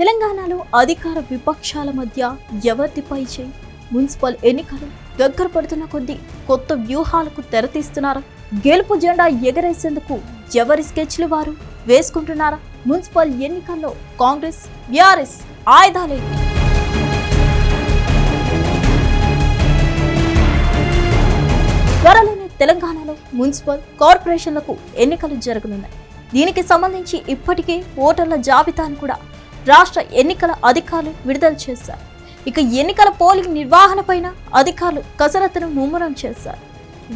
తెలంగాణలో అధికార విపక్షాల మధ్య ఎవరిపై చేయి మున్సిపల్ ఎన్నికలు దగ్గర పడుతున్న కొద్దీ కొత్త వ్యూహాలకు తెరతీస్తున్నారా? గెలుపు జెండా ఎగరేసేందుకు ఎవరి స్కెచ్లు వారు వేసుకుంటున్నారా? మున్సిపల్ ఎన్నికల్లో కాంగ్రెస్ బీఆర్ఎస్ ఆయుధాలేంటి? త్వరలోనే తెలంగాణలో మున్సిపల్ కార్పొరేషన్లకు ఎన్నికలు జరగనున్నాయి. దీనికి సంబంధించి ఇప్పటికే ఓటర్ల జాబితాను కూడా రాష్ట్ర ఎన్నికల అధికారులు విడుదల చేశారు. ఇక ఎన్నికల పోలింగ్ నిర్వహణ పైన అధికారులు కసరత్తును ముమ్మరం చేశారు.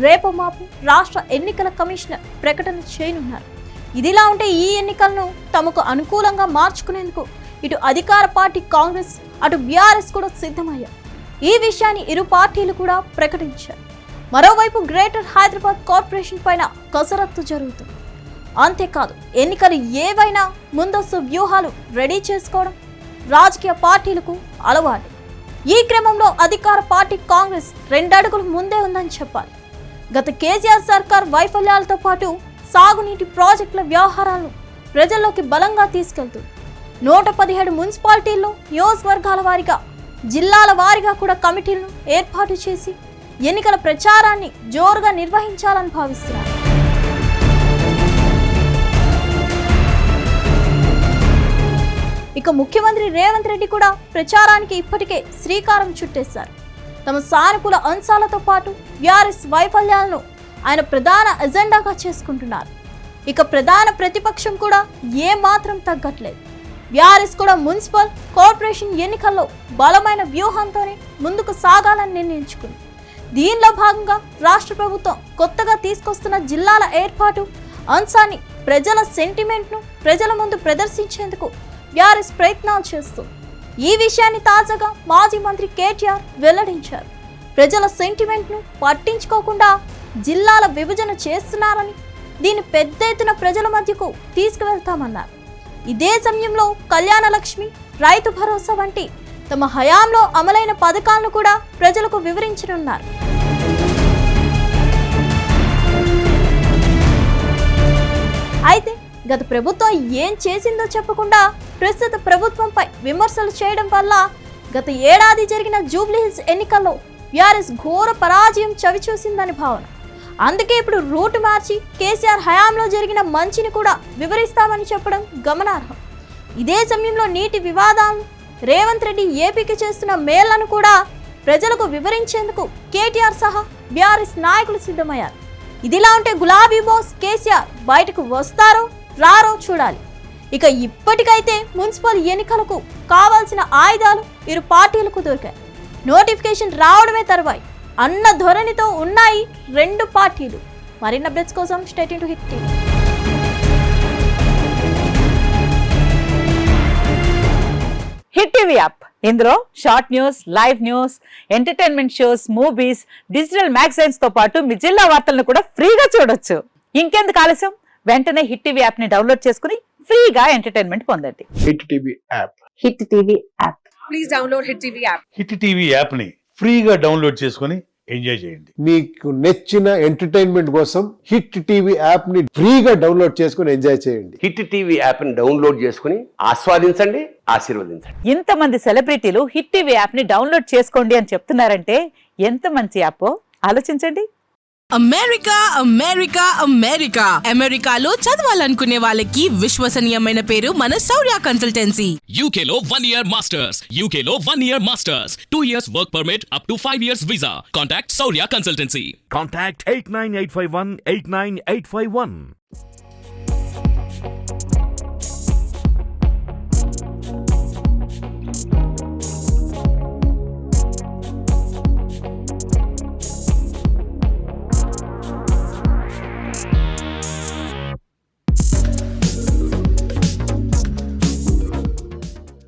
రేపు మాపు రాష్ట్ర ఎన్నికల కమిషనర్ ప్రకటన చేయనున్నారు. ఇదిలా ఉంటే ఈ ఎన్నికలను తమకు అనుకూలంగా మార్చుకునేందుకు ఇటు అధికార పార్టీ కాంగ్రెస్ అటు బీఆర్ఎస్ కూడా సిద్ధమయ్యారు. ఈ విషయాన్ని ఇరు పార్టీలు కూడా ప్రకటించారు. మరోవైపు గ్రేటర్ హైదరాబాద్ కార్పొరేషన్ పైన కసరత్తు జరుగుతుంది. అంతేకాదు ఎన్నికలు ఏవైనా ముందస్తు వ్యూహాలు రెడీ చేసుకోవడం రాజకీయ పార్టీలకు అలవాటు. ఈ క్రమంలో అధికార పార్టీ కాంగ్రెస్ 2 అడుగులు ముందే ఉందని చెప్పాలి. గత కేసీఆర్ సర్కార్ వైఫల్యాలతో పాటు సాగునీటి ప్రాజెక్టుల వ్యవహారాలను ప్రజల్లోకి బలంగా తీసుకెళ్తుంది. 117 మున్సిపాలిటీల్లో నియోజకవర్గాల వారీగా జిల్లాల వారీగా కూడా కమిటీలను ఏర్పాటు చేసి ఎన్నికల ప్రచారాన్ని జోరుగా నిర్వహించాలని భావిస్తున్నారు. ఇక ముఖ్యమంత్రి రేవంత్ రెడ్డి కూడా ప్రచారానికి ఇప్పటికే శ్రీకారం చుట్టేశారు. తమ సానుకూల అంశాలతో పాటు బీఆర్ఎస్ వైఫల్యాలను ఆయన ప్రధాన ఎజెండాగా చేసుకుంటున్నారు. ఇక ప్రధాన ప్రతిపక్షం కూడా ఏమాత్రం తగ్గట్లేదు. బీఆర్ఎస్ కూడా మున్సిపల్ కార్పొరేషన్ ఎన్నికల్లో బలమైన వ్యూహంతోనే ముందుకు సాగాలని నిర్ణయించుకుంది. దీనిలో భాగంగా రాష్ట్ర ప్రభుత్వం కొత్తగా తీసుకొస్తున్న జిల్లాల ఏర్పాటు అంశాన్ని ప్రజల సెంటిమెంట్ను ప్రజల ముందు ప్రదర్శించేందుకు బీఆర్ఎస్ ప్రయత్నాలు చేస్తుంది. ఈ విషయాన్ని తాజాగా మాజీ మంత్రి కేటీఆర్ వెల్లడించారు. ప్రజల సెంటిమెంట్ను పట్టించుకోకుండా జిల్లాల విభజన చేస్తున్నారని, దీన్ని పెద్ద ఎత్తున ప్రజల మధ్యకు తీసుకువెళ్తామన్నారు. ఇదే సమయంలో కళ్యాణ లక్ష్మి, రైతు భరోసా వంటి తమ హయాంలో అమలైన పథకాలను కూడా ప్రజలకు వివరించనున్నారు. అయితే గత ప్రభుత్వం ఏం చేసిందో చెప్పకుండా ప్రస్తుత ప్రభుత్వంపై విమర్శలు చేయడం వల్ల గత ఏడాది జరిగిన జూబ్లీహిల్స్ ఎన్నికల్లో బీఆర్ఎస్ ఘోర పరాజయం చవిచూసిందని భావన. అందుకే ఇప్పుడు రూట్ మార్చి కేసీఆర్ హయాంలో జరిగిన మంచిని కూడా వివరిస్తామని చెప్పడం గమనార్హం. ఇదే సమయంలో నీటి వివాదాలను, రేవంత్ రెడ్డి ఏపీకి చేస్తున్న మేళ్లను కూడా ప్రజలకు వివరించేందుకు కేటీఆర్ సహా బీఆర్ఎస్ నాయకులు సిద్ధమయ్యారు. ఇదిలా ఉంటే గులాబీ బాస్ కేసీఆర్ బయటకు వస్తారో రారో చూడాలి. ఇక ఇప్పటికైతే మున్సిపల్ ఎన్నికలకు కావాల్సిన ఆయుధాలు ఇరు పార్టీలకు దొరికాయి. నోటిఫికేషన్ రావడమే తరువాయి అన్న ధోరణితో ఉన్నాయి 2 పార్టీలు. మరిన్ని అప్డేట్స్ కోసం stay tuned to hit TV. Hit TV app, ఇందులో short news, live news, entertainment shows, movies, digital magazines తో పాటు మీ జిల్లా వార్తలను కూడా ఫ్రీగా చూడొచ్చు. ఇంకెందుకు ఆలస్యం, వెంటనే హిట్ టీవీ యాప్ ని డౌన్లోడ్ చేసుకుని ఫ్రీగా ఎంటర్టైన్మెంట్ పొందండి. Hit TV app. Hit TV app. Please download hit TV app. Hit TV app ని ఫ్రీగా డౌన్లోడ్ చేసుకుని ఎంజాయ్ చేయండి. మీకు నచ్చిన ఎంటర్టైన్మెంట్ కోసం హిట్ టీవీ యాప్ ని ఫ్రీగా డౌన్లోడ్ చేసుకుని ఎంజాయ్ చేయండి. హిట్ టీవీ యాప్ ని డౌన్లోడ్ చేసుకుని ఆస్వాదించండి, ఆశీర్వదించండి. ఇంతమంది సెలబ్రిటీలు హిట్ టీవీ యాప్ ని డౌన్లోడ్ చేసుకోండి అని చెప్తున్నారంటే ఎంత మంచి యాప్ ఆలోచించండి. అమెరికా అమెరికా అమెరికా అమెరికాలో చదవాలనుకునే వాళ్ళకి విశ్వసనీయమైన పేరు మన శౌర్య కన్సల్టెన్సీ. UK లో 1 year masters, UK లో 1 year masters, 2 years work permit up to 5 years visa. Contact Saurya Consultancy. Contact 89851 89851.